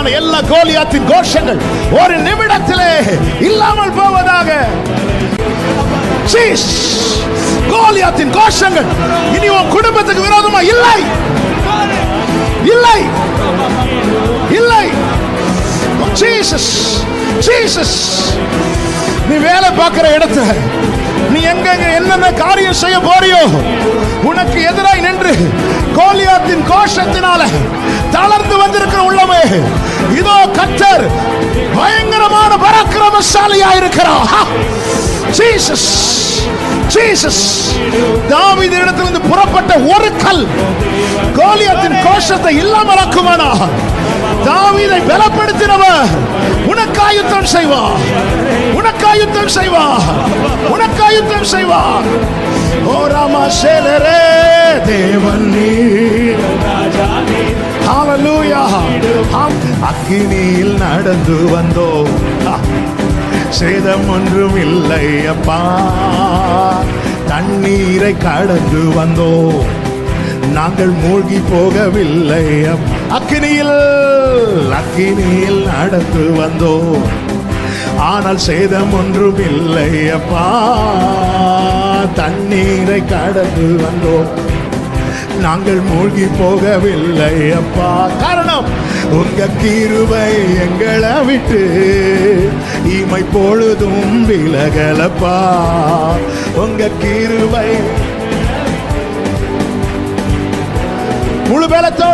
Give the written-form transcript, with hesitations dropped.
விரோதமான எல்லா கோலியாத்தின் கோஷங்கள் ஒரு நிமிடத்திலே இல்லாமல் போவதாக. கோலியாத்தின் கோஷங்கள் இனி உன் குடும்பத்துக்கு விரோதமா இல்லை, இல்லை, இல்லை. Jesus, Jesus. நீ வேலை பார்க்கிற இடத்துல நீ எங்கெங்க என்னென்ன காரியம் செய்ய போறியோ, உனக்கு எதிராய் நின்று கோலியாத்தின் கோஷத்தினால தளர்ந்து வந்திருக்கிற உள்ளமே, இதோ கர்த்தர் பயங்கரமான பராக்கிரமசாலியா இருக்கிறார். Jesus, Jesus. தாவீது இடத்திலிருந்து புறப்பட்ட ஒரு கல் கோலியாத்தின் கோஷத்தை இல்லாமலாக்குமானா, தாவீதை பலப்படுத்தினவர் உனக்காயுத்தம் செய்வார், உனக்காயுத்தம் செய்வார், உனக்காயுத்தம் செய்வார். ஓ ராமா சேலரே தேவன் நீர், ஹல்லேலூயா. அக்கினியில் நடந்து வந்தோம், சேதம் ஒன்றும் இல்லை அப்பா. தண்ணீரை கடந்து வந்தோம், நாங்கள் மூழ்கி போகவில்லை. அக்கினியில், அக்கினியில் நடந்து வந்தோம், ஆனால் சேதம் ஒன்றும் இல்லை அப்பா. தண்ணீரை கடந்து வந்தோம், நாங்கள் மூழ்கி போகவில்லை அப்பா. காரணம் உங்க கிருபை எங்களை விட்டு இமை பொழுதும் விலகலப்பா. உங்க கிருபை முழு பலத்தோடு